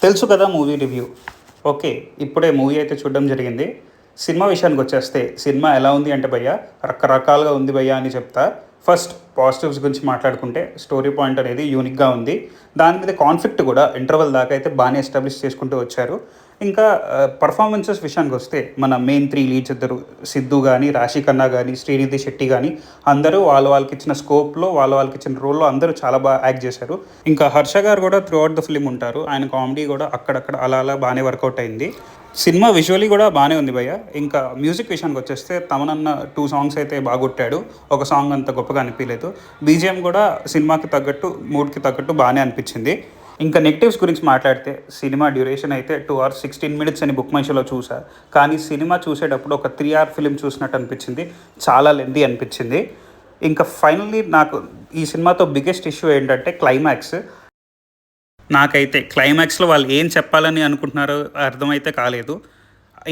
తెలుసు కదా movie review. Okay. ఇప్పుడే మూవీ అయితే చూడడం జరిగింది. సినిమా విషయానికి వచ్చేస్తే సినిమా ఎలా ఉంది అంటే భయ్యా రకరకాలుగా ఉంది భయ్యా అని చెప్తా. ఫస్ట్ పాజిటివ్స్ గురించి మాట్లాడుకుంటే స్టోరీ పాయింట్ అనేది యూనిక్గా ఉంది. దాని మీద కాన్ఫ్లిక్ట్ కూడా ఇంటర్వెల్ దాకా అయితే బాగానే ఎస్టాబ్లిష్ చేసుకుంటూ వచ్చారు. ఇంకా పర్ఫార్మెన్సెస్ విషయానికి వస్తే మన మెయిన్ 3 లీడ్స్ ఇద్దరు సిద్ధు కానీ, రాశి ఖన్నా కానీ, శ్రీనిధి శెట్టి కానీ అందరూ వాళ్ళకి ఇచ్చిన స్కోప్లో వాళ్ళకి ఇచ్చిన రోల్లో అందరూ చాలా బాగా యాక్ట్ చేశారు. ఇంకా హర్ష గారు కూడా త్రూ అవుట్ ద ఫిలిం ఉంటారు. ఆయన కామెడీ కూడా అక్కడక్కడ అలా బాగానే వర్కౌట్ అయింది. సినిమా విజువల్లీ కూడా బాగానే ఉంది భయ్య. ఇంకా మ్యూజిక్ విషయానికి వచ్చేస్తే తమనన్న 2 సాంగ్స్ అయితే బాగా కొట్టాడు. ఒక సాంగ్ అంత గొప్పగా అనిపించలేదు. బీజిఎం కూడా సినిమాకి తగ్గట్టు మూడ్కి తగ్గట్టు బాగానే అనిపించింది. ఇంకా నెగిటివ్స్ గురించి మాట్లాడితే సినిమా డ్యూరేషన్ అయితే 2 hours 16 minutes అని బుక్ మై షోలో చూసా. కానీ సినిమా చూసేటప్పుడు ఒక 3 hour ఫిలిం చూసినట్టు అనిపించింది. చాలా లెంతీ అనిపించింది. ఇంకా ఫైనల్లీ నాకు ఈ సినిమాతో బిగ్గెస్ట్ ఇష్యూ ఏంటంటే క్లైమాక్స్. నాకైతే క్లైమాక్స్లో వాళ్ళు ఏం చెప్పాలని అనుకుంటున్నారో అర్థమైతే కాలేదు.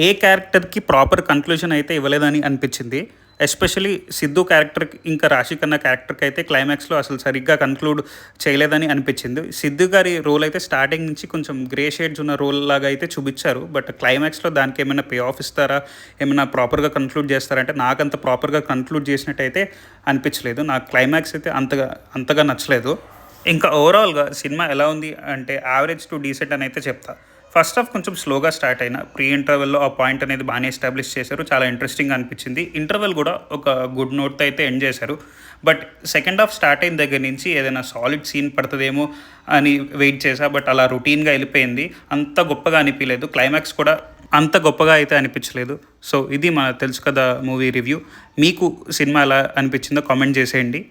ఏ క్యారెక్టర్కి ప్రాపర్ కన్క్లూజన్ అయితే ఇవ్వలేదని అనిపించింది. ఎస్పెషలీ సిద్ధు క్యారెక్టర్కి ఇంకా రాశి ఖన్నా క్యారెక్టర్కి అయితే క్లైమాక్స్లో అసలు సరిగ్గా కన్క్లూడ్ చేయలేదని అనిపించింది. సిద్ధు గారి రోల్ అయితే స్టార్టింగ్ నుంచి కొంచెం గ్రే షేడ్స్ ఉన్న రోల్ లాగా అయితే చూపించారు. బట్ క్లైమాక్స్లో దానికి ఏమైనా పే ఆఫ్ ఇస్తారా, ఏమైనా ప్రాపర్గా కన్క్లూడ్ చేస్తారంటే నాకంత ప్రాపర్గా కన్క్లూడ్ చేసినట్టు అయితే అనిపించలేదు. నాకు క్లైమాక్స్ అయితే అంతగా నచ్చలేదు. ఇంకా ఓవరాల్గా సినిమా ఎలా ఉంది అంటే యావరేజ్ టు డీసెంట్ అని అయితే చెప్తా. ఫస్ట్ హాఫ్ కొంచెం స్లోగా స్టార్ట్ అయినా ప్రీ ఇంటర్వెల్లో ఆ పాయింట్ అనేది బాగానే ఎస్టాబ్లిష్ చేశారు. చాలా ఇంట్రెస్టింగ్ అనిపించింది. ఇంటర్వెల్ కూడా ఒక గుడ్ నోట్తో అయితే ఎండ్ చేశారు. బట్ సెకండ్ హాఫ్ స్టార్ట్ అయిన దగ్గర నుంచి ఏదైనా సాలిడ్ సీన్ పడుతుందేమో అని వెయిట్ చేశా. బట్ అలా రొటీన్గా వెళ్ళిపోయింది. అంత గొప్పగా అనిపించలేదు. క్లైమాక్స్ కూడా అంత గొప్పగా అయితే అనిపించలేదు. సో ఇది మన తెలుసు కదా మూవీ రివ్యూ. మీకు సినిమా ఎలా అనిపించిందో కామెంట్ చేసేయండి.